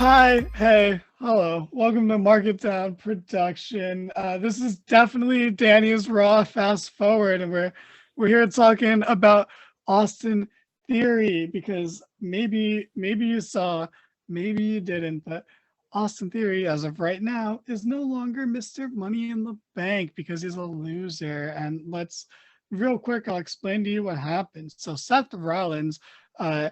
Hi, hey, hello. Welcome to Market Down Production. This is definitely Danny's Raw Fast Forward, and we're here talking about Austin Theory because maybe you saw, maybe you didn't, but Austin Theory, as of right now, is no longer Mr. Money in the Bank because he's a loser. And let's real quick, I'll explain to you what happened. So Seth Rollins uh,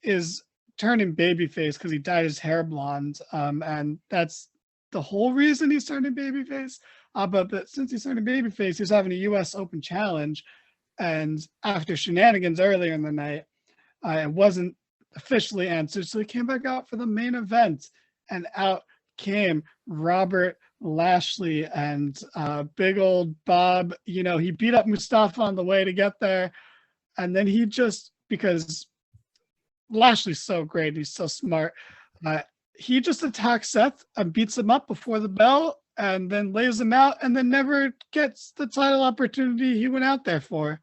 is turning babyface because he dyed his hair blonde, and that's the whole reason he's turning babyface. But since he's turning babyface, he's having a U.S. Open challenge, and after shenanigans earlier in the night, it wasn't officially answered, so he came back out for the main event, and out came Robert Lashley and big old Bob. You know, he beat up Mustafa on the way to get there, and then he just because Lashley's so great. He's so smart. Uh, he just attacks Seth and beats him up before the bell and then lays him out and then never gets the title opportunity he went out there for.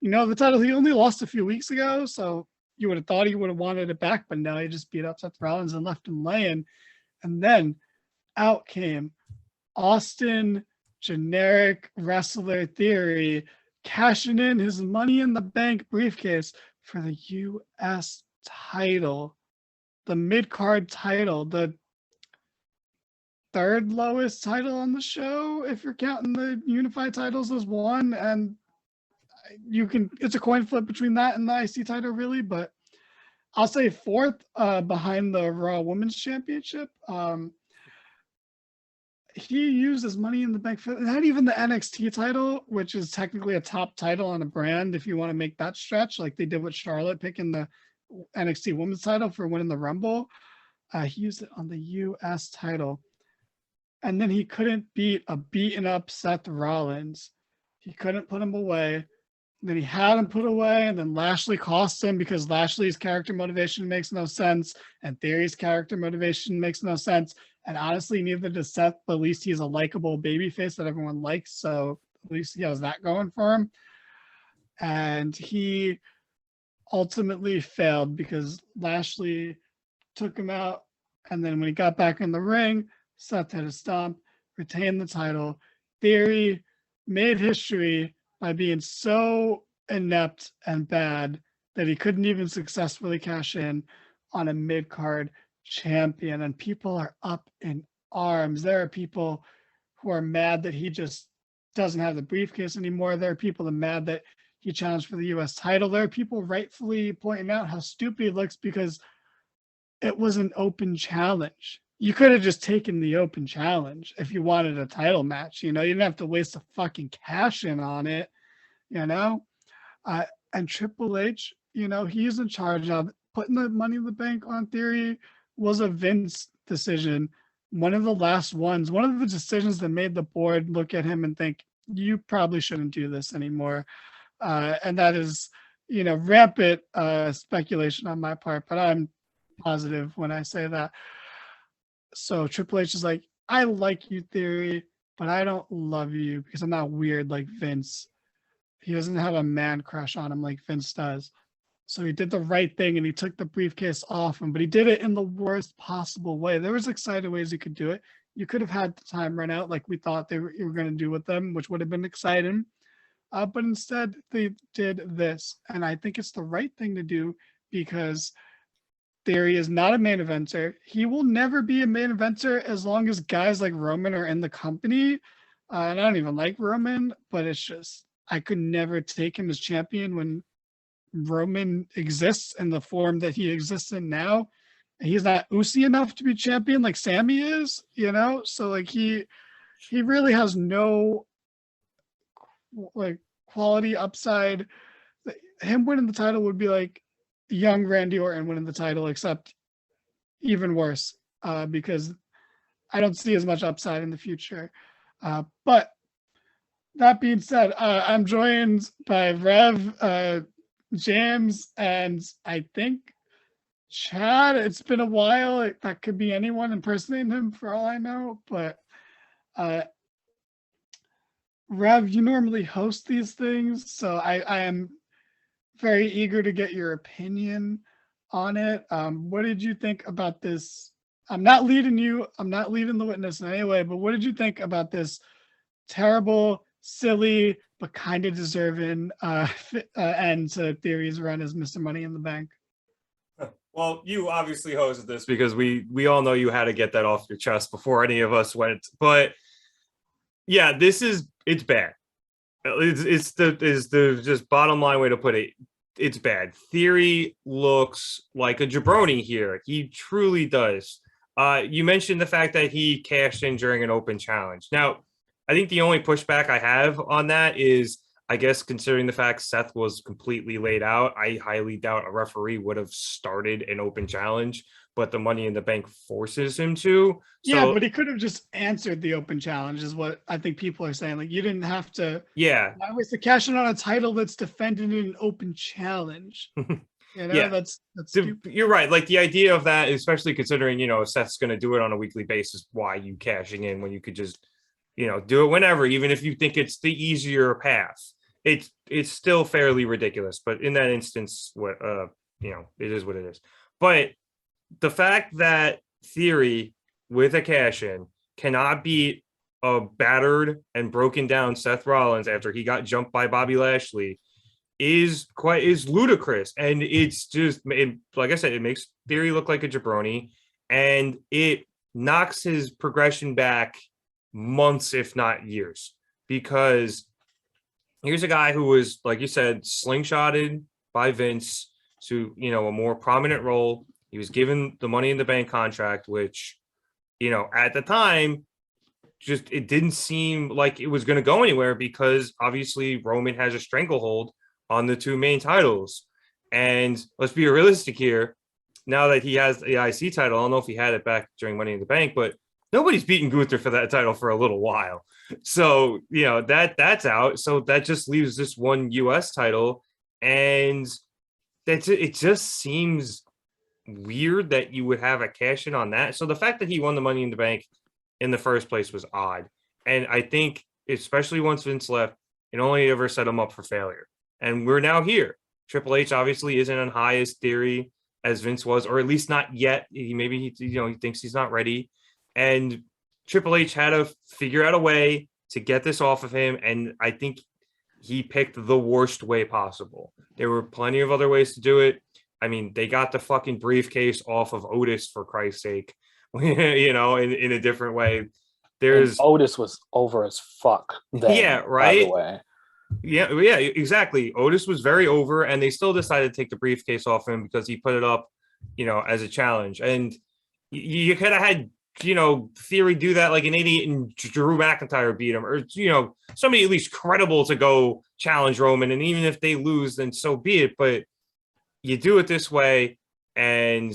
You know, the title he only lost a few weeks ago, so you would have thought he would have wanted it back, but no, he just beat up Seth Rollins and left him laying. And then out came Austin generic wrestler Theory cashing in his Money in the Bank briefcase for the U.S. title, the mid-card title, the third lowest title on the show if you're counting the unified titles as one, and it's a coin flip between that and the IC title really, but I'll say fourth behind the Raw Women's Championship. He used his Money in the Bank for not even the NXT title, which is technically a top title on a brand if you want to make that stretch, like they did with Charlotte picking the NXT Women's title for winning the Rumble. He used it on the U.S. title. And then he couldn't beat a beaten up Seth Rollins. He couldn't put him away. And then he had him put away, and then Lashley cost him because Lashley's character motivation makes no sense, and Theory's character motivation makes no sense. And honestly, neither does Seth, but at least he's a likable babyface that everyone likes. So at least he has that going for him. And he ultimately failed because Lashley took him out. And then when he got back in the ring, Seth had a stomp, retained the title. Theory made history by being so inept and bad that he couldn't even successfully cash in on a mid-card champion. And people are up in arms. There are people who are mad that he just doesn't have the briefcase anymore. There are people that are mad that he challenged for the U.S. title. There are people rightfully pointing out how stupid he looks because it was an open challenge. You could have just taken the open challenge if you wanted a title match. You know, you didn't have to waste a fucking cash in on it, you know? And Triple H, you know, he's in charge of putting the Money in the Bank on Theory was a Vince decision. One of the last ones, one of the decisions that made the board look at him and think, you probably shouldn't do this anymore. And that is, you know, rampant speculation on my part, but I'm positive when I say that. So Triple H is like, I like you, Theory, but I don't love you because I'm not weird like Vince. He doesn't have a man crush on him like Vince does. So he did the right thing and he took the briefcase off him, but he did it in the worst possible way. There was exciting ways he could do it. You could have had the time run out like we thought you were going to do with them, which would have been exciting. But instead, they did this. And I think it's the right thing to do because Theory is not a main eventer. He will never be a main eventer as long as guys like Roman are in the company. And I don't even like Roman, but it's just, I could never take him as champion when Roman exists in the form that he exists in now. He's not Uzi enough to be champion like Sammy is, you know? So like he really has no like quality upside. Him winning the title would be like young Randy Orton winning the title, except even worse, because I don't see as much upside in the future. But that being said, I'm joined by Rev, James, and I think Chad. It's been a while. That could be anyone impersonating him for all I know. But Rev, you normally host these things, so I am very eager to get your opinion on it. What did you think about this I'm not leading you. I'm not leading the witness in any way. But what did you think about this terrible, silly, but kind of deserving end to Theory's run as Mr. Money in the Bank? Well, you obviously hosted this because we all know you had to get that off your chest before any of us went. But yeah, it's bad. It's the just bottom line way to put it. It's bad. Theory looks like a jabroni here. He truly does. You mentioned the fact that he cashed in during an open challenge. Now, I think the only pushback I have on that is, I guess, considering the fact Seth was completely laid out, I highly doubt a referee would have started an open challenge, but the Money in the Bank forces him to. Yeah, So but he could have just answered the open challenge, is what I think people are saying. Like, you didn't have to. yeah, Why was the cash in on a title that's defended in an open challenge? yeah. That's stupid. You're right. Like the idea of that, especially considering, Seth's going to do it on a weekly basis. Why you cashing in when you could just, do it whenever, even if you think it's the easier path. It's still fairly ridiculous. But in that instance, it is what it is. But the fact that Theory with a cash in cannot beat a battered and broken down Seth Rollins after he got jumped by Bobby Lashley is ludicrous. And it's just, like I said, it makes Theory look like a jabroni, and it knocks his progression back months, if not years, because here's a guy who was, like you said, slingshotted by Vince to, a more prominent role. He was given the Money in the Bank contract, which, at the time, just it didn't seem like it was going to go anywhere because obviously Roman has a stranglehold on the two main titles. And let's be realistic here. Now that he has the IC title, I don't know if he had it back during Money in the Bank, but nobody's beaten Gunther for that title for a little while. So, that's out. So that just leaves this one US title. And it just seems weird that you would have a cash in on that. So the fact that he won the Money in the Bank in the first place was odd. And I think, especially once Vince left, it only ever set him up for failure. And we're now here. Triple H obviously isn't on high as Theory as Vince was, or at least not yet. He thinks he's not ready. And Triple H had to figure out a way to get this off of him. And I think he picked the worst way possible. There were plenty of other ways to do it. I mean, they got the fucking briefcase off of Otis, for Christ's sake, in a different way. And Otis was over as fuck. Yeah, right. By the way. Yeah, exactly. Otis was very over, and they still decided to take the briefcase off him because he put it up, as a challenge. And you could have had, Theory do that like an idiot, and Drew McIntyre beat him, or somebody at least credible to go challenge Roman. And even if they lose, then so be it. But you do it this way, and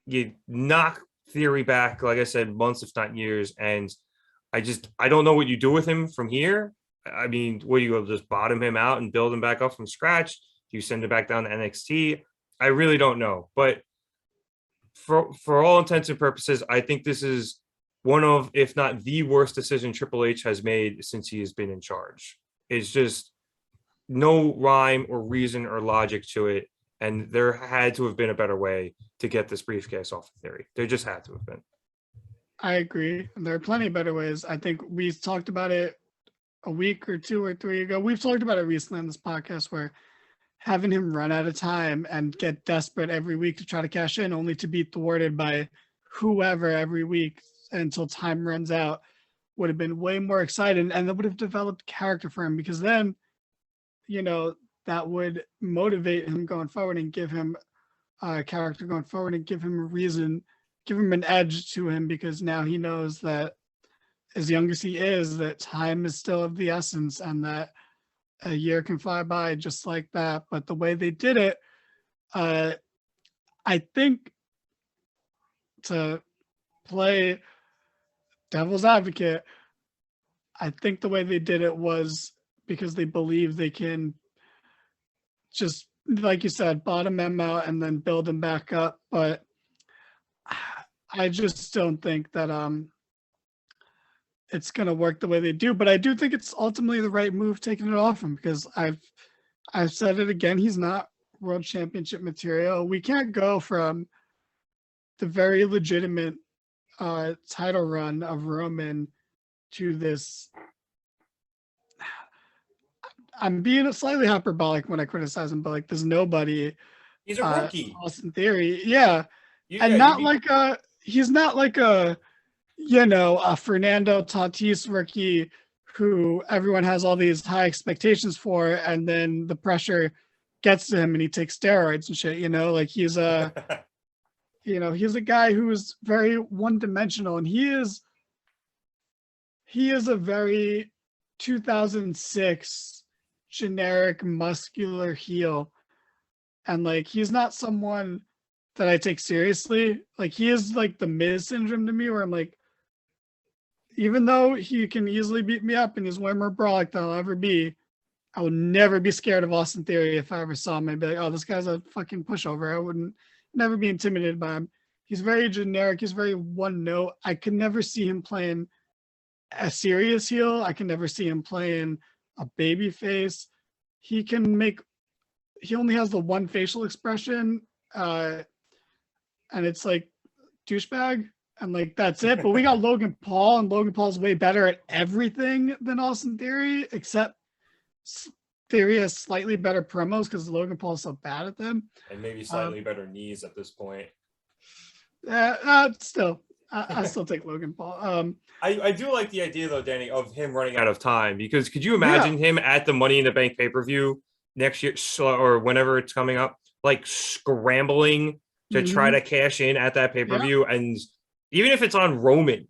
you knock Theory back, like I said, months, if not years. And I don't know what you do with him from here. I mean, what do you just bottom him out and build him back up from scratch? Do you send him back down to NXT? I really don't know. But for all intents and purposes, I think this is one of, if not the worst decision Triple H has made since he has been in charge. It's just no rhyme or reason or logic to it. And there had to have been a better way to get this briefcase off of Theory. There just had to have been. I agree. There are plenty of better ways. I think we talked about it a week or two or three ago. We've talked about it recently on this podcast, where having him run out of time and get desperate every week to try to cash in, only to be thwarted by whoever every week until time runs out, would have been way more exciting, and that would have developed character for him, because then, that would motivate him going forward and give him a character going forward and give him a reason, give him an edge to him, because now he knows that, as young as he is, that time is still of the essence, and that a year can fly by just like that. But the way they did it, I think, to play devil's advocate, I think the way they did it was because they believe they can just, like you said, bottom him out and then build him back up. But I just don't think that it's going to work the way they do. But I do think it's ultimately the right move, taking it off him, because I've said it again, he's not world championship material. We can't go from the very legitimate title run of Roman to this. I'm being slightly hyperbolic when I criticize him, but like there's nobody. He's a rookie. Austin Theory, yeah, He's not like a a Fernando Tatis rookie who everyone has all these high expectations for, and then the pressure gets to him and he takes steroids and shit. Like he's a he's a guy who is very one-dimensional, and he is a very 2006 generic muscular heel, and like he's not someone that I take seriously. Like he is like the Miz syndrome to me, where I'm like, even though he can easily beat me up and he's way more brolic than I'll ever be, I would never be scared of Austin Theory if I ever saw him. I'd be like, oh, this guy's a fucking pushover. I wouldn't never be intimidated by him. He's very generic. He's very one note. I could never see him playing a serious heel. I can never see him playing a baby face. He only has the one facial expression, and it's like douchebag, and like that's it. But we got Logan Paul, and Logan Paul's way better at everything than Austin Theory, except Theory has slightly better promos because Logan Paul's so bad at them, and maybe slightly better knees at this point. Still, I still take Logan Paul. I do like the idea though, Danny, of him running out of time, because could you imagine him at the Money in the Bank pay-per-view next year or whenever it's coming up, like scrambling to try to cash in at that pay-per-view, and even if it's on Roman,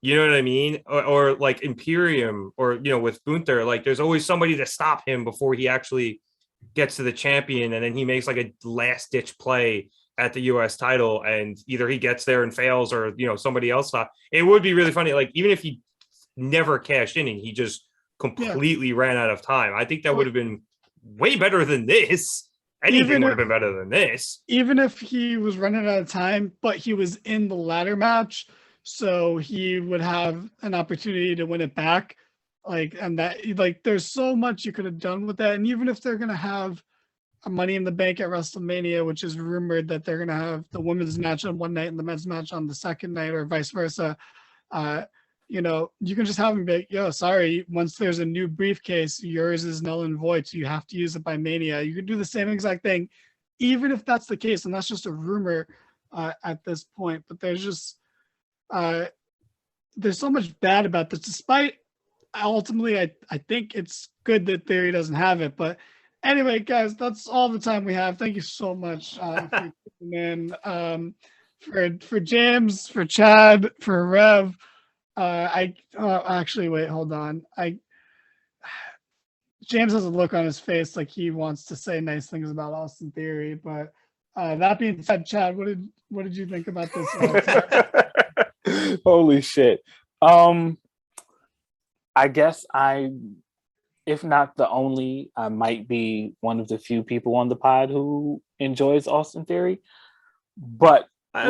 you know what I mean, or like Imperium, or with Gunther, like there's always somebody to stop him before he actually gets to the champion, and then he makes like a last-ditch play at the US title, and either he gets there and fails, or somebody else stop. It would be really funny, like even if he never cashed in and he just completely ran out of time. I think that would have been way better than this. Anything would have been better than this. Even if he was running out of time, but he was in the ladder match, so he would have an opportunity to win it back. And that, there's so much you could have done with that. And even if they're gonna have a Money in the Bank at WrestleMania, which is rumored that they're gonna have the women's match on one night and the men's match on the second night, or vice versa, you can just have them be like, yo, sorry, once there's a new briefcase, yours is null and void, so you have to use it by Mania. You could do the same exact thing, even if that's the case, and that's just a rumor at this point. But there's just there's so much bad about this, despite ultimately I think it's good that Theory doesn't have it. But anyway, guys, that's all the time we have. Thank you so much for tuning in. For James, for Chad, for Rev. Actually, wait, hold on. James has a look on his face like he wants to say nice things about Austin Theory, but that being said, Chad, what did you think about this? Holy shit! I guess if not the only, I might be one of the few people on the pod who enjoys Austin Theory, but I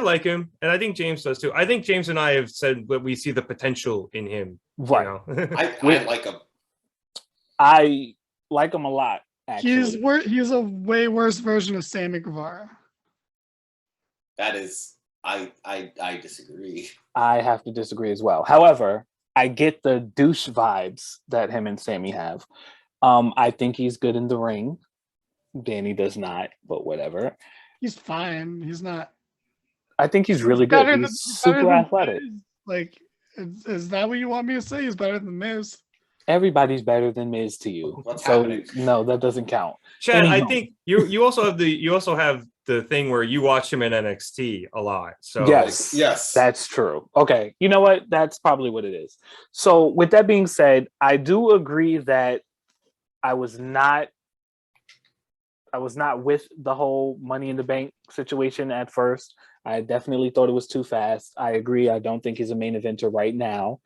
like him, and I think James does too. I think James and I have said that we see the potential in him. Right. I like him. I like him a lot, actually. He's a way worse version of Sammy Guevara. That is, I disagree. I have to disagree as well. However, I get the douche vibes that him and Sammy have. I think he's good in the ring. Danny does not, but whatever. He's fine. He's not. I think he's really good. He's super athletic. Like, is that what you want me to say? He's better than Miz. Everybody's better than Miz to you. What's so happening? No, that doesn't count. Chad, I think you also have the thing where you watch him in NXT a lot. So yes, that's true. Okay, you know what? That's probably what it is. So with that being said, I do agree that I was not with the whole Money in the Bank situation at first. I definitely thought it was too fast. I agree. I don't think he's a main eventer right now.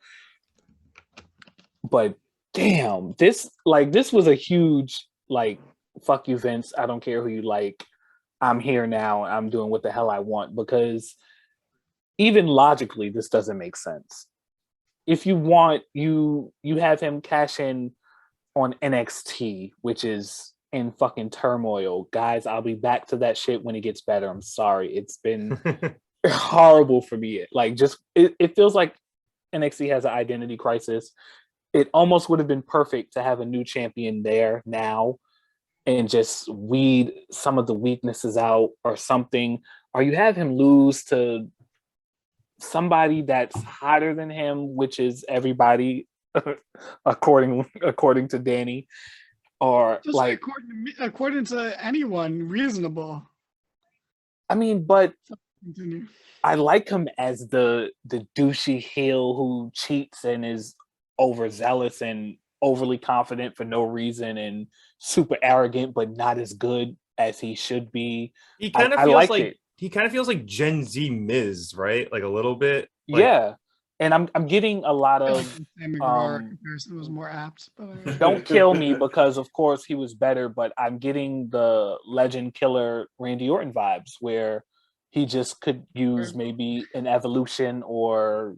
But damn, this was a huge, fuck you, Vince. I don't care who you like. I'm here now. I'm doing what the hell I want, because even logically, this doesn't make sense. If you want, you have him cash in on NXT, which is in fucking turmoil. Guys, I'll be back to that shit when it gets better. I'm sorry. It's been horrible for me. Like, just it feels like NXT has an identity crisis. It almost would have been perfect to have a new champion there now and just weed some of the weaknesses out or something. Or you have him lose to somebody that's hotter than him, which is everybody, according to Danny. Or Just like, according to me, according to anyone reasonable. I mean, but Continue. I like him as the douchey heel who cheats and is overzealous and overly confident for no reason and super arrogant, but not as good as he should be. He kind of I feels liked like it. he kind of feels like Gen Z Miz, right? Like a little bit. Like, Yeah, and I'm getting a lot I of feel like the Sammy Guevara comparison was more apt, but don't kill me because of course he was better, but I'm getting the legend killer Randy Orton vibes where he just could use maybe an evolution or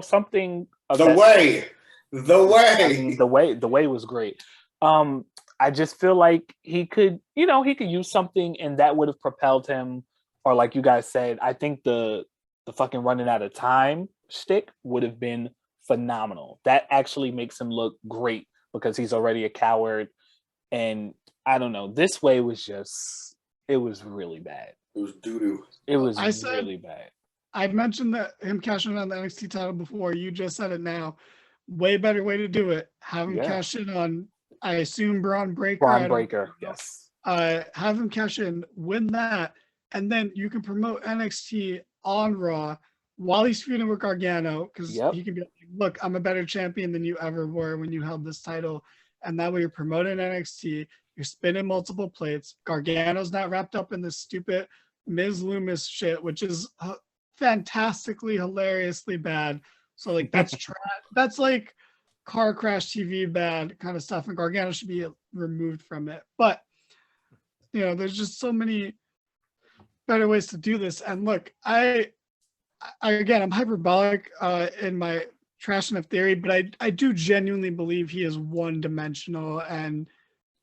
something of The that way. I mean, the way was great. I just feel like he could use something and that would have propelled him, or like you guys said, I think the fucking running out of time shtick would have been phenomenal. That actually makes him look great because he's already a coward. And I don't know, this way was just, it was really bad. It was doo-doo. It was said, really bad. I mentioned that him cashing in on the NXT title before. You just said it now. Way better way to do it. Have him cash in on, I assume, Braun Breaker. Braun Breaker, yes. Have him cash in, win that, and then you can promote NXT on Raw while he's feuding with Gargano, because he can be like, look, I'm a better champion than you ever were when you held this title. And that way you're promoting NXT, you're spinning multiple plates. Gargano's not wrapped up in this stupid Miz Loomis shit, which is fantastically, hilariously bad. So like that's like car crash TV bad kind of stuff, and Gargano should be removed from it. But there's just so many better ways to do this. And look, I again, I'm hyperbolic in my trashing of theory, but I do genuinely believe he is one-dimensional, and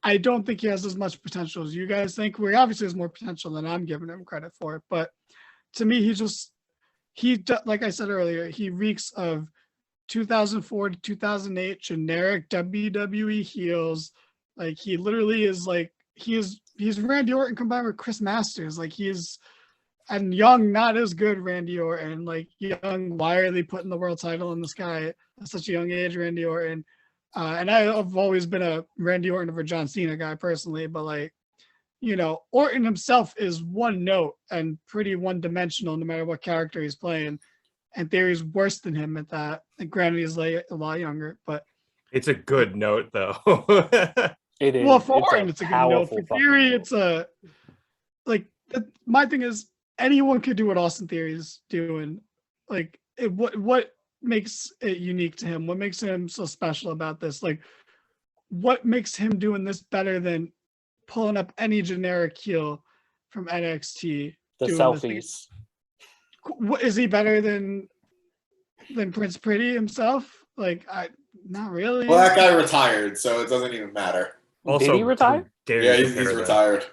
I don't think he has as much potential as you guys think. Where he obviously has more potential than I'm giving him credit for. But to me, he like I said earlier, he reeks of 2004 to 2008 generic WWE heels. Like he literally is like he's Randy Orton combined with Chris Masters. Like and young, not as good Randy Orton. Like young, why are they putting the world title in this guy at such a young age, Randy Orton? And I've always been a Randy Orton over John Cena guy personally, but like, Orton himself is one note and pretty one-dimensional no matter what character he's playing. And Theory's worse than him at that. And granted, he's a lot younger, but it's a good note though. It is. Well, for Orton, it's a good note. For Theory, note. it's a like. My thing is, anyone could do what Austin Theory is doing. Like, what makes it unique to him? What makes him so special about this? Like, what makes him doing this better than pulling up any generic heel from NXT? The selfies. Is he better than Prince Pretty himself? Like, not really. Well, that guy retired, so it doesn't even matter. Also, did he retire? Yeah, he's retired.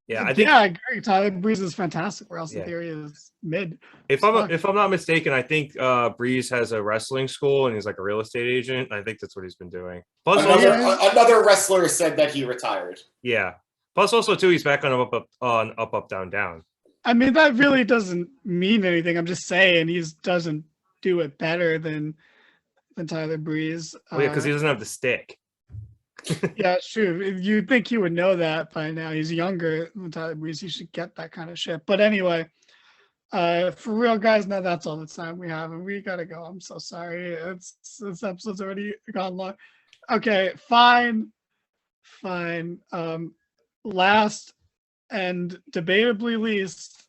Yeah, I agree. Tyler Breeze is fantastic. Where else in theory is mid. If I'm not mistaken, I think Breeze has a wrestling school and he's like a real estate agent. I think that's what he's been doing. Plus, another wrestler said that he retired. Yeah. Plus, also too, he's back on up, down, down. I mean, that really doesn't mean anything. I'm just saying he doesn't do it better than Tyler Breeze. Oh yeah, because he doesn't have the stick. Yeah, it's true. You'd think he would know that by now. He's younger than Tyler Breeze. He should get that kind of shit. But anyway, for real, guys, now that's all the time we have, and we gotta go. I'm so sorry. This episode's already gone long. Okay, fine. Last and debatably least,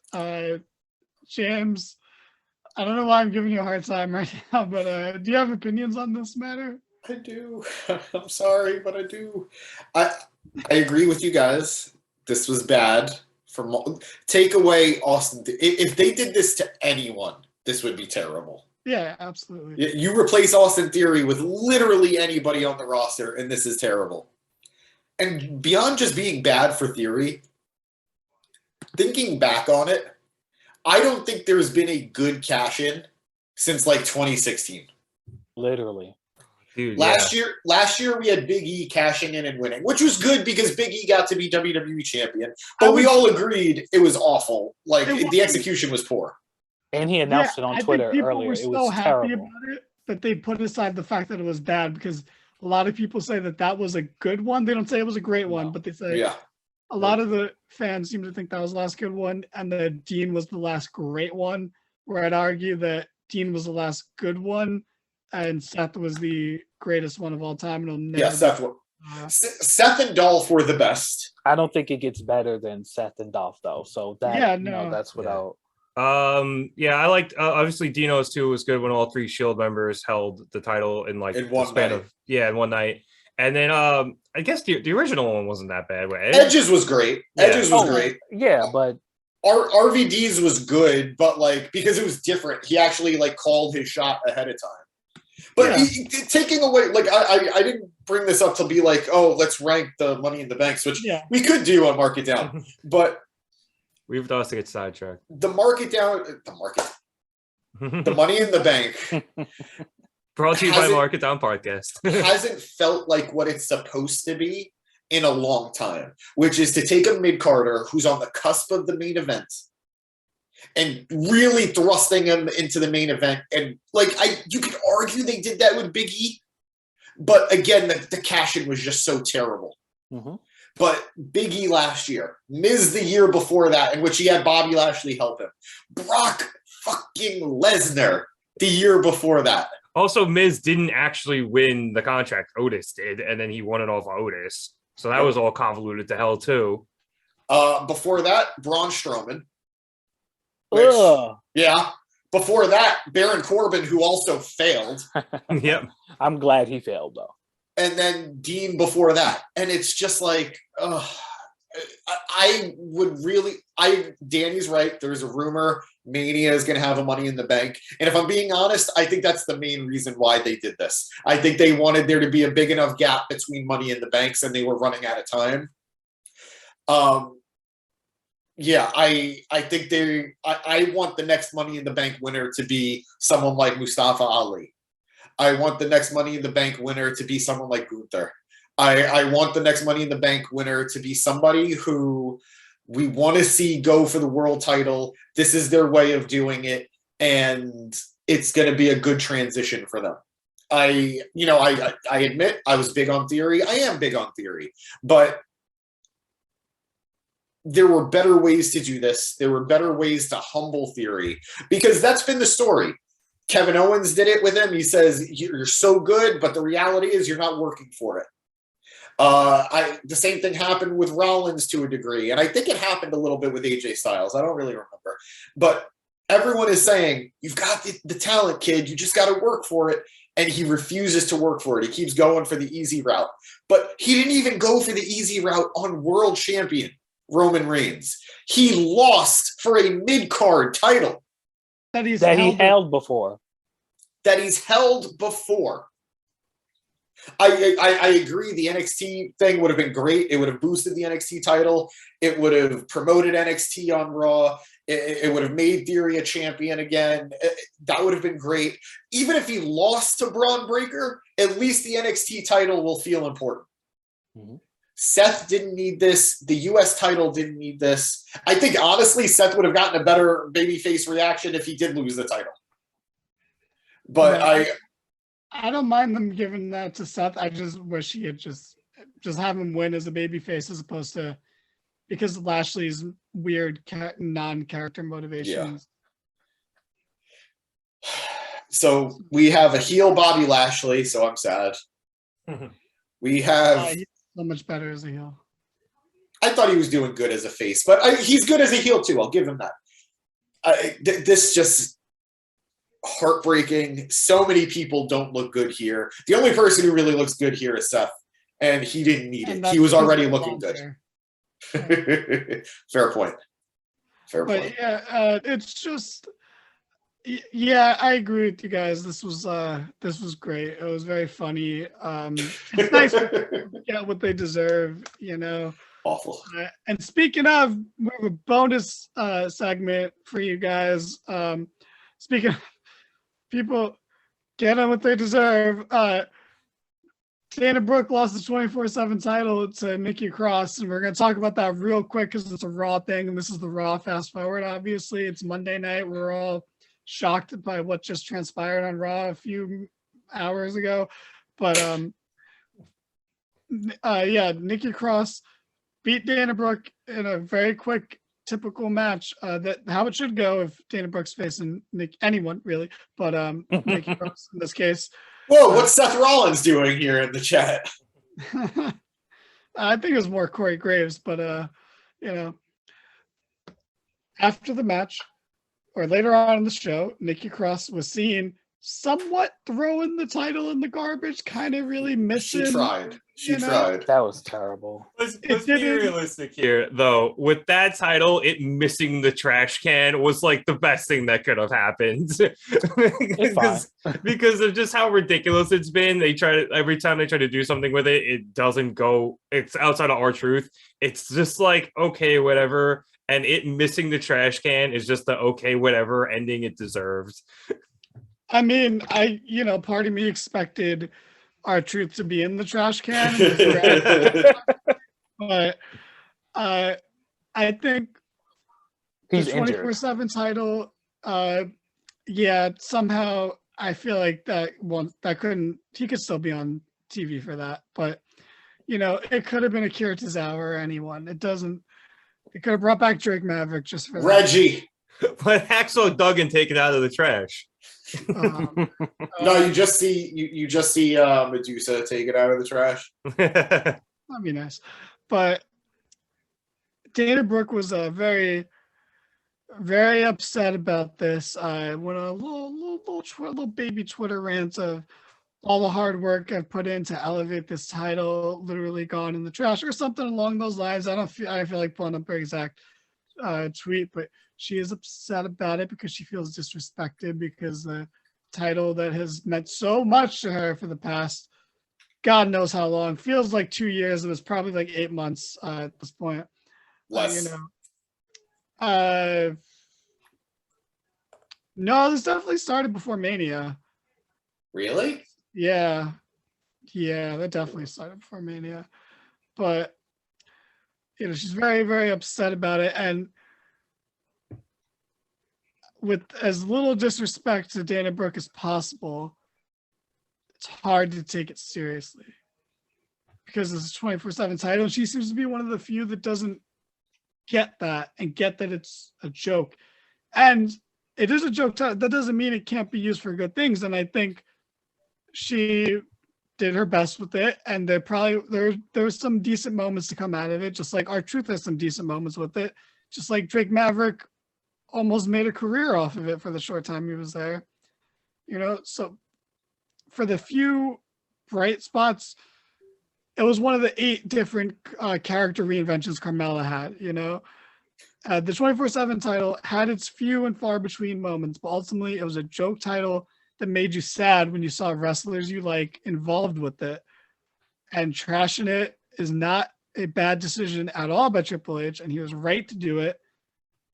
James. I don't know why I'm giving you a hard time right now, but do you have opinions on this matter? I do. I'm sorry, but I do. I agree with you guys. This was bad. Take away Austin. If they did this to anyone, this would be terrible. Yeah, absolutely. You replace Austin Theory with literally anybody on the roster, and this is terrible. And beyond just being bad for Theory, thinking back on it, I don't think there's been a good cash in since like 2016. Literally. Dude, Last year we had Big E cashing in and winning, which was good because Big E got to be WWE champion. But we all agreed it was awful. Like the execution was poor. And he announced it on Twitter earlier. It was terrible. About it that they put aside the fact that it was bad, because a lot of people say that was a good one. They don't say it was a great one, but they say a lot of the fans seem to think that was the last good one, and that Dean was the last great one. Where I'd argue that Dean was the last good one, and Seth was the greatest one of all time. And Seth and Dolph were the best. I don't think it gets better than Seth and Dolph though. So that that's without. I liked obviously Dino's too was good when all 3 Shield members held the title in like in one night. In one night. And then I guess the original one wasn't that bad. Edge's was great. Edge's was great. Yeah, but RVD's was good, but like because it was different, he actually like called his shot ahead of time. But taking away, like I didn't bring this up to be like, oh, let's rank the Money in the Banks, which we could do on Mark It Down, but we've thought to get sidetracked. The Money in the Bank, brought to you by Mark It Down podcast, hasn't felt like what it's supposed to be in a long time, which is to take a mid-carder who's on the cusp of the main event and really thrusting him into the main event. And like you could argue they did that with Big E, but again, the cash-in was just so terrible. Mm-hmm. But Big E last year, Miz the year before that, in which he had Bobby Lashley help him, Brock fucking Lesnar the year before that. Also, Miz didn't actually win the contract. Otis did, and then he won it off Otis. So that was all convoluted to hell too. Before that, Braun Strowman. Before that, Baron Corbin, who also failed. Yep. I'm glad he failed though. And then Dean before that. And it's just like, Danny's right. There's a rumor Mania is going to have a Money in the Bank. And if I'm being honest, I think that's the main reason why they did this. I think they wanted there to be a big enough gap between Money in the Banks and they were running out of time. I think I want the next Money in the Bank winner to be someone like Mustafa Ali. I want the next Money in the Bank winner to be someone like Gunther. I want the next Money in the Bank winner to be somebody who we want to see go for the world title. This is their way of doing it, and it's going to be a good transition for them. I admit I was big on Theory. I am big on Theory, but there were better ways to do this. There were better ways to humble Theory, because that's been the story. Kevin Owens did it with him. He says, you're so good, but the reality is you're not working for it. The same thing happened with Rollins to a degree, and I think it happened a little bit with AJ Styles. I don't really remember. But everyone is saying, you've got the talent, kid. You just got to work for it. And he refuses to work for it. He keeps going for the easy route. But he didn't even go for the easy route on world champion Roman Reigns. He lost for a mid-card title. That he held before. That he's held before. I agree. The NXT thing would have been great. It would have boosted the NXT title. It would have promoted NXT on Raw. It would have made Theory a champion again. That would have been great. Even if he lost to Braun Breaker, at least the NXT title will feel important. Mm-hmm. Seth didn't need this. The US title didn't need this. I think, honestly, Seth would have gotten a better babyface reaction if he did lose the title. But I don't mind them giving that to Seth. I just wish he had just have him win as a babyface as opposed to, because of Lashley's weird non-character motivations. Yeah. So we have a heel Bobby Lashley, so I'm sad. We have... he's so much better as a heel. I thought he was doing good as a face, but he's good as a heel too. I'll give him that. This just... heartbreaking. So many people don't look good here. The only person who really looks good here is Seth, and he didn't need it. He was already looking good. Fair point. But yeah, it's just, I agree with you guys. This was great. It was very funny. It's nice to get what they deserve, you know. And speaking of, we have a bonus segment for you guys. Speaking of people getting what they deserve, Dana Brooke lost the 24/7 title to Nikki Cross, and we're going to talk about that real quick because it's a Raw thing, and this is the Raw fast forward. Obviously, it's Monday night. We're all shocked by what just transpired on Raw a few hours ago, but yeah, Nikki Cross beat Dana Brooke in a very quick, typical match. That how it should go if Dana Brooke's facing anyone really, but Nikki Cross in this case. Whoa, what's Seth Rollins doing here in the chat? I think it was more Corey Graves, but you know, after the match or later on in the show, Nikki Cross was seen somewhat throwing the title in the garbage, kind of really missing. She tried. She tried. That was terrible. Let's be realistic here, though. With that title, it missing the trash can was like the best thing that could have happened. because of just how ridiculous it's been. They try to every time they try to do something with it, it doesn't go. It's outside of R-Truth. It's just like okay, whatever. And it missing the trash can is just the okay, whatever ending it deserves. I mean, part of me expected R-Truth to be in the trash can, but I think he's the 24/7 title, yeah, somehow I feel like he could still be on TV for that, but it could have been Akira Tozawa or anyone. It could have brought back Drake Maverick just for Reggie. But Hacksaw Duggan taken out of the trash. No, you just see Medusa take it out of the trash. That'd be nice. But Dana Brooke was very, very upset about this. I went on a little baby Twitter rant of all the hard work I've put in to elevate this title, literally gone in the trash, or something along those lines. I feel like pulling up her exact tweet, but she is upset about it because she feels disrespected because the title that has meant so much to her for the past God knows how long, feels like 2 years. It was probably like 8 months at this point. Less. No, this definitely started before Mania. Really? Yeah, that definitely started before Mania. But she's very, very upset about it, and with as little disrespect to Dana Brooke as possible, it's hard to take it seriously because it's a 24/7 title. And she seems to be one of the few that doesn't get that and get that it's a joke. And it is a joke. That doesn't mean it can't be used for good things. And I think she did her best with it. And there was some decent moments to come out of it. Just like R-Truth has some decent moments with it. Just like Drake Maverick almost made a career off of it for the short time he was there. So for the few bright spots, it was one of the 8 different character reinventions Carmella had. The 24/7 title had its few and far between moments, but ultimately it was a joke title that made you sad when you saw wrestlers you like involved with it. And trashing it is not a bad decision at all by Triple H, and he was right to do it.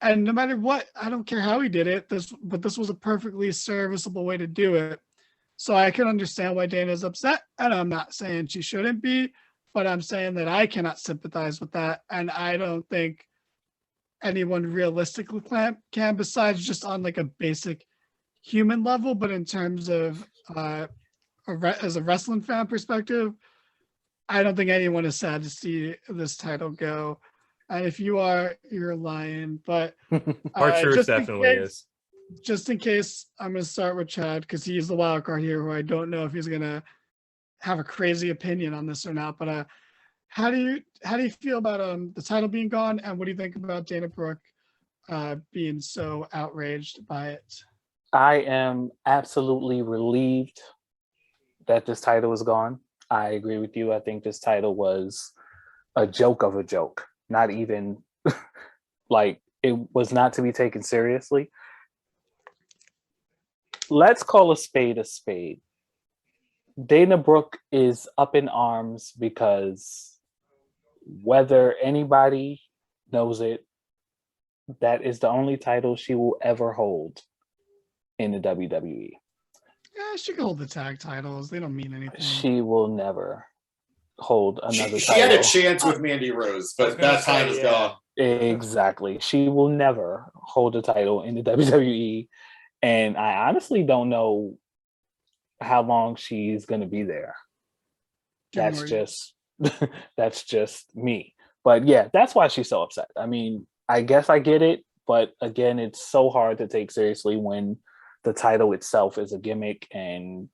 And no matter what, I don't care how he did it, this was a perfectly serviceable way to do it. So I can understand why Dana's upset, and I'm not saying she shouldn't be, but I'm saying that I cannot sympathize with that, and I don't think anyone realistically can, besides just on like a basic human level. But in terms of as a wrestling fan perspective, I don't think anyone is sad to see this title go. And if you are, you're lying. But R-Truth definitely is. Just in case, I'm going to start with Chad because he's the wild card here, who I don't know if he's going to have a crazy opinion on this or not. But how do you feel about the title being gone, and what do you think about Dana Brooke being so outraged by it? I am absolutely relieved that this title is gone. I agree with you. I think this title was a joke of a joke. Not even like it was not to be taken seriously. Let's call a spade a spade. Dana Brooke is up in arms because whether anybody knows it, that is the only title she will ever hold in the WWE. Yeah, she can hold the tag titles. They don't mean anything. She will never hold another She had a title. chance with Mandy Rose, I was but gonna that time say, is yeah. gone. Exactly. She will never hold a title in the WWE. And I honestly don't know how long she's going to be there. That's just me. But yeah, that's why she's so upset. I mean, I guess I get it, but again, it's so hard to take seriously when the title itself is a gimmick and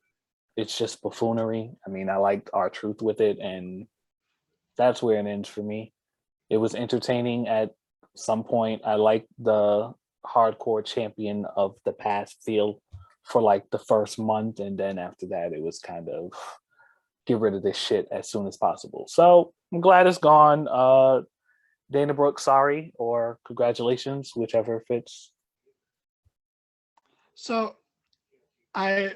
it's just buffoonery. I mean, I liked R-Truth with it, and that's where it ends for me. It was entertaining at some point. I liked the hardcore champion of the past feel for like the first month, and then after that, it was kind of get rid of this shit as soon as possible. So I'm glad it's gone. Dana Brooke, sorry, or congratulations, whichever fits. So I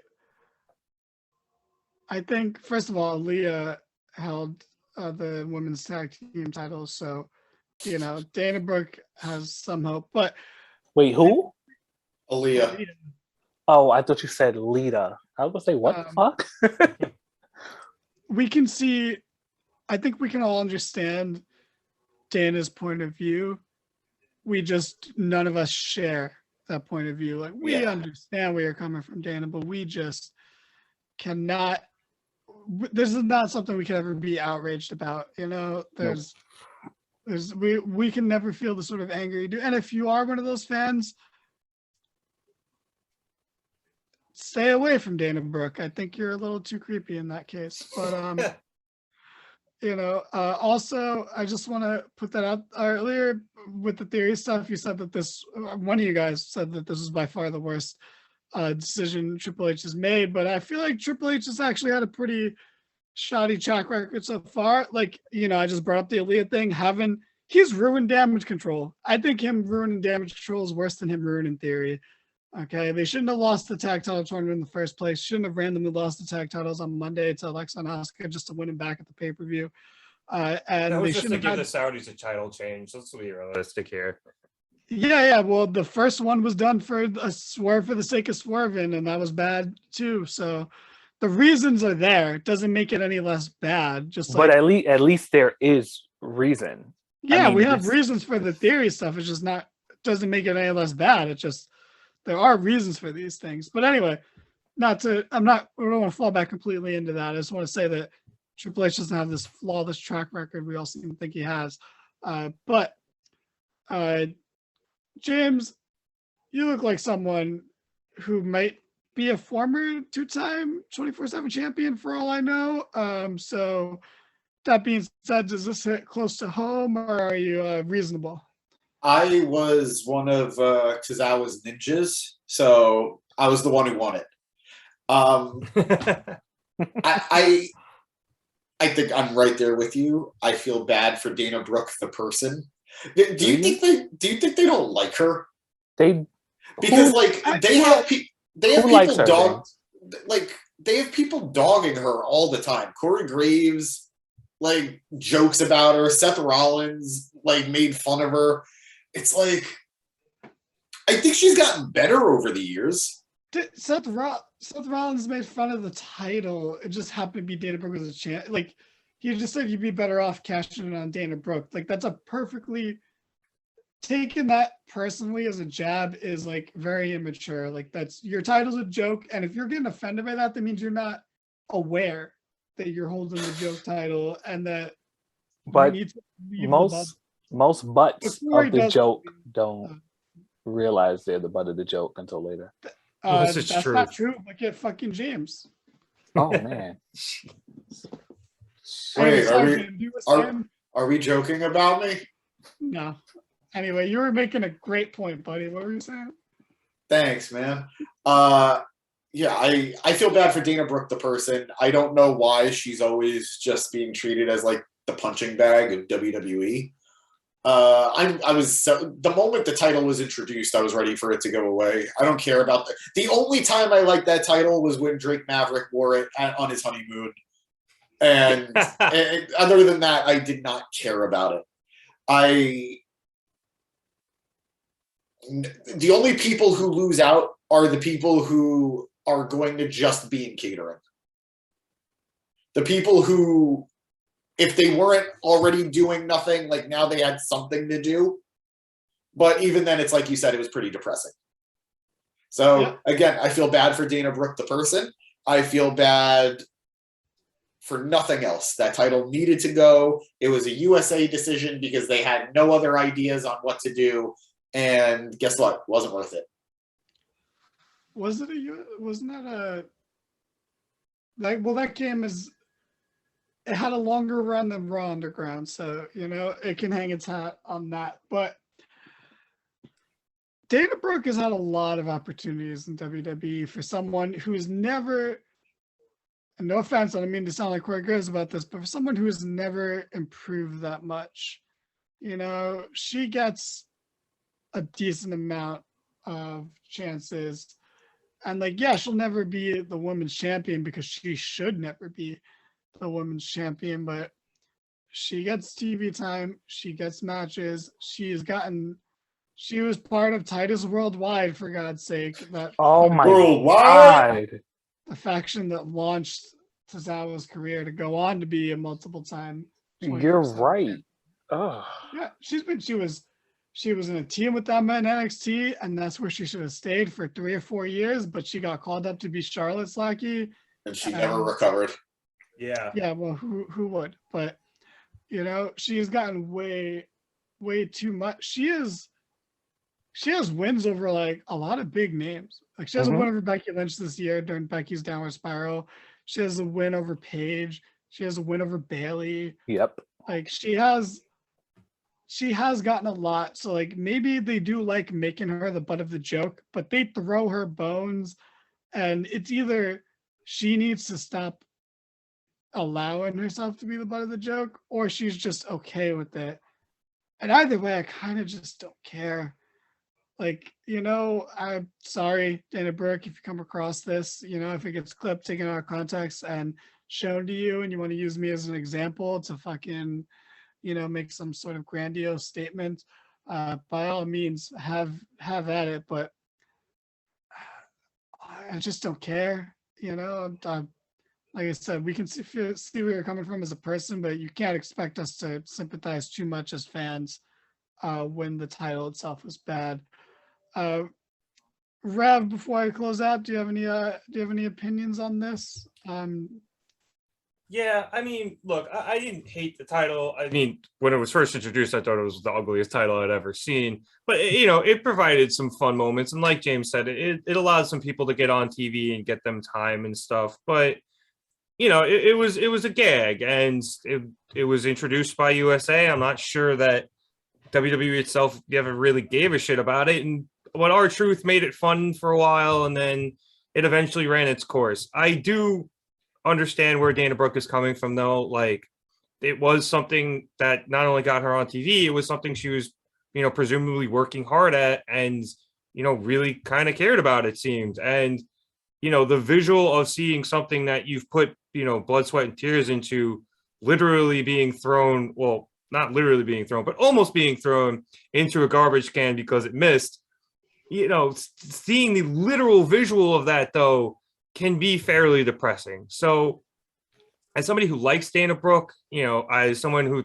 think, first of all, Leah held the women's tag team titles, so Dana Brooke has some hope. But wait, who? Aaliyah. Oh, I thought you said Lita. I was gonna say, what the fuck? We can see. I think we can all understand Dana's point of view. None of us share that point of view. Like, we understand where you're coming from, Dana, but we just cannot. This is not something we can ever be outraged about. We can never feel the sort of anger you do. And if you are one of those fans, stay away from Dana Brooke. I think you're a little too creepy in that case. But also, I just want to put that out earlier with the theory stuff. You said that one of you guys said that this was by far the worst decision Triple H has made, but I feel like Triple H has actually had a pretty shoddy track record so far. Like, I just brought up the Aaliyah thing. He's ruined Damage Control. I think him ruining Damage Control is worse than him ruining Theory. Okay, they shouldn't have lost the tag title tournament in the first place. Shouldn't have randomly lost the tag titles on Monday to Alexa and Asuka just to win them back at the pay-per-view. And That was they just to shouldn't give have the Saudis a title change. Let's be realistic here. Yeah. Well, the first one was done for a swerve for the sake of swerving, and that was bad too. So the reasons are there. It doesn't make it any less bad. But at least there is reason. Yeah, we have reasons for the Theory stuff. It's just doesn't make it any less bad. It's just there are reasons for these things. But anyway, I don't want to fall back completely into that. I just want to say that Triple H doesn't have this flawless track record we all seem to think he has. But James, you look like someone who might be a former two-time 24/7 champion for all I know. So that being said, does this hit close to home, or are you reasonable? I was one of Tozawa's ninjas, so I was the one who won it. I think I'm right there with you. I feel bad for Dana Brooke, the person. Do you think they don't like her? They have people dogging her all the time. Corey Graves jokes about her. Seth Rollins made fun of her. It's I think she's gotten better over the years. Seth Rollins made fun of the title. It just happened to be Dana Brooke as a champ. You just said you'd be better off cashing it on Dana Brooke. That's a perfectly taking that personally as a jab is very immature. That's your title's a joke, and if you're getting offended by that means you're not aware that you're holding the joke title and that. But most butts of the joke don't realize they're the butt of the joke until later. That's true. Not true. Look at fucking James. Oh man. Wait, are we joking about me? No. Anyway, you were making a great point, buddy. What were you saying? Thanks, man. Yeah, I feel bad for Dana Brooke, the person. I don't know why she's always just being treated as the punching bag of WWE. The moment the title was introduced, I was ready for it to go away. I don't care about the only time I liked that title was when Drake Maverick wore it on his honeymoon. And, and other than that, I did not care about it. The only people who lose out are the people who are going to just be in catering. The people who, if they weren't already doing nothing, like now they had something to do. But even then, it's like you said, it was pretty depressing. So again, I feel bad for Dana Brooke, the person. I feel bad for nothing else. That title needed to go. It was a USA decision because they had no other ideas on what to do. And guess what? Wasn't worth it. Wasn't that a like? Well, that game it had a longer run than Raw Underground, so it can hang its hat on that. But Dana Brooke has had a lot of opportunities in WWE for someone who's never. And no offense, I don't mean to sound like Corey Graves about this, but for someone who has never improved that much, she gets a decent amount of chances. And she'll never be the women's champion because she should never be the women's champion, but she gets TV time, she gets matches, she was part of Titus Worldwide, for God's sake. Oh my Worldwide. God. The faction that launched Tozawa's career to go on to be a multiple time. You're right. Oh. Yeah, she was in a team with them in NXT, and that's where she should have stayed for 3 or 4 years, but she got called up to be Charlotte's lackey. And she never recovered. Yeah. Yeah, well, who would? But, she has gotten way, way too much. She has wins over a lot of big names. Like she has a win over Becky Lynch this year during Becky's downward spiral. She has a win over Paige. She has a win over Bailey. Yep. Like she has gotten a lot. So maybe they do like making her the butt of the joke, but they throw her bones, and it's either she needs to stop allowing herself to be the butt of the joke, or she's just okay with it. And either way, I kind of just don't care. I'm sorry, Dana Brooke, if you come across this, if it gets clipped, taken out of context, and shown to you, and you want to use me as an example to fucking, make some sort of grandiose statement, by all means, have at it. But I just don't care. Like I said, we can see where you're coming from as a person, but you can't expect us to sympathize too much as fans when the title itself was bad. Rev, before I close out, do you have any opinions on this? Yeah, I mean, look, I didn't hate the title. I mean, when it was first introduced, I thought it was the ugliest title I'd ever seen. But it provided some fun moments, and like James said, it allowed some people to get on TV and get them time and stuff. But it was a gag, and it was introduced by USA. I'm not sure that WWE itself ever really gave a shit about it, and what R-Truth made it fun for a while, and then it eventually ran its course. I do understand where Dana Brooke is coming from, though. Like, it was something that not only got her on TV, it was something she was, presumably working hard at, and really kind of cared about, it seemed. And the visual of seeing something that you've put blood, sweat, and tears into literally being thrown, well, not literally being thrown, but almost being thrown into a garbage can because it missed. Seeing the literal visual of that, though, can be fairly depressing. So as somebody who likes Dana Brooke, as someone who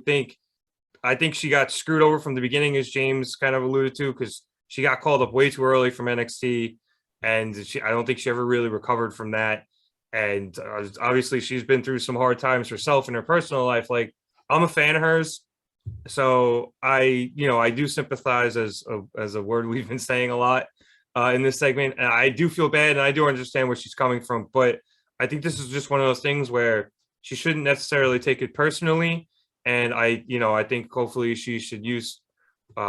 I think she got screwed over from the beginning, as James kind of alluded to, because she got called up way too early from NXT, and I don't think she ever really recovered from that. And obviously she's been through some hard times herself in her personal life. Like, I'm a fan of hers. So I do sympathize, as a word we've been saying a lot in this segment. And I do feel bad, and I do understand where she's coming from. But I think this is just one of those things where she shouldn't necessarily take it personally. And I think hopefully she should use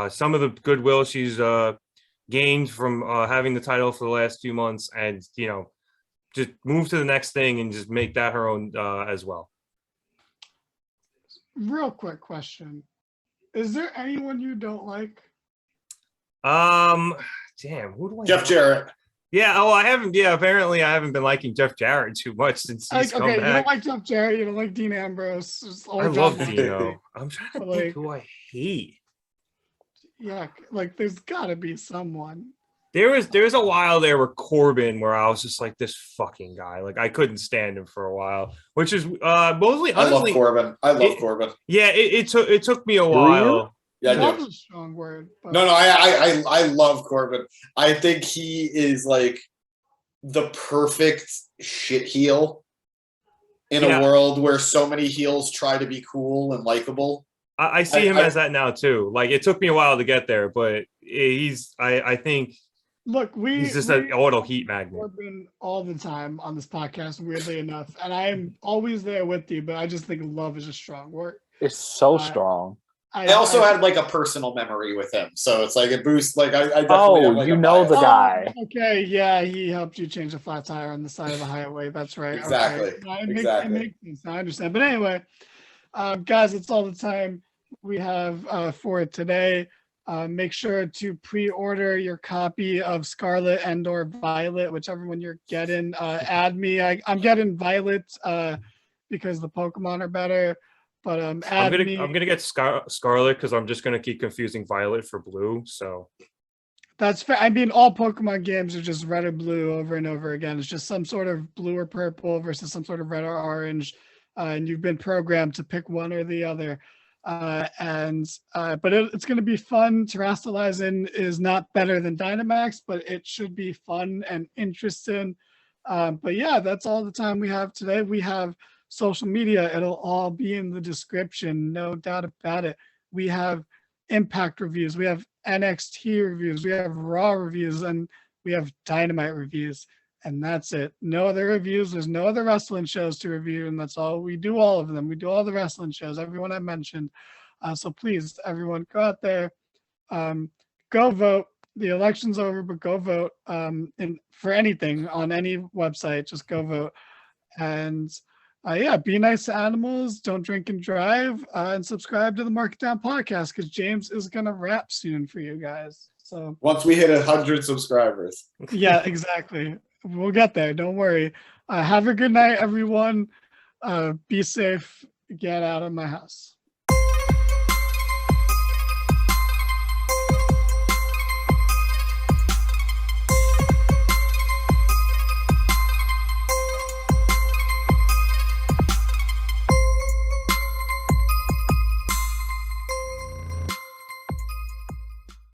some of the goodwill she's gained from having the title for the last few months, and just move to the next thing and just make that her own as well. Real quick question. Is there anyone you don't like? Damn, who do I Jeff know? Jarrett. Yeah. Oh, I haven't. Yeah. Apparently, I haven't been liking Jeff Jarrett too much since he's Like, come okay, you don't back. like Jeff Jarrett, you don't like Dean Ambrose. Just all I John love Moxley. Dino. I'm trying to But, think like, who I hate. yeah, like there's gotta be someone. There was a while there where Corbin, where I was just like, this fucking guy. Like I couldn't stand him for a while, which is mostly I love honestly. Corbin. I love it- Corbin. Yeah, it took me a you? while. Yeah, I Love do. is a strong word. But No, I love Corbin. I think he is like the perfect shit heel in Yeah. a world where so many heels try to be cool and likable. I see him I- as that now too. Like it took me a while to get there, but I think look, he's just we an auto heat magnet. Corbin all the time on this podcast, weirdly enough, and I am always there with you. But I just think love is a strong word. It's so Uh, strong. I also had like a personal memory with him, so it's like it boosts. Like I definitely Oh, have like you a know the bias. guy. Okay, yeah, he helped you change a flat tire on the side of the highway. That's right. Exactly, Okay. No, it exactly. makes sense. I understand. But anyway, guys, it's all the time we have for today. Make sure to pre-order your copy of Scarlet and/or Violet, whichever one you're getting. Add me. I'm getting Violet because the Pokemon are better. But add me. I'm gonna get Scarlet because I'm just gonna keep confusing Violet for Blue. So That's fair. I mean, all Pokemon games are just red or blue over and over again. It's just some sort of blue or purple versus some sort of red or orange, and you've been programmed to pick one or the other. But it's going to be fun. Terrestrializing is not better than Dynamax, but it should be fun and interesting. But yeah, that's all the time we have today. We have social media. It'll all be in the description, no doubt about it. We have Impact reviews. We have NXT reviews. We have Raw reviews, and we have Dynamite reviews. And that's it. No other reviews. There's no other wrestling shows to review, and that's all. We do all of them. We do all the wrestling shows, everyone I mentioned. So please, everyone, go out there, go vote. The election's over, but go vote. And for anything on any website, just go vote. And yeah, be nice to animals. Don't drink and drive. And subscribe to the Market Down podcast because James is gonna rap soon for you guys. So Once we hit 100 subscribers. yeah, exactly. We'll get there. Don't worry. Have a good night, everyone. Be safe. Get out of my house.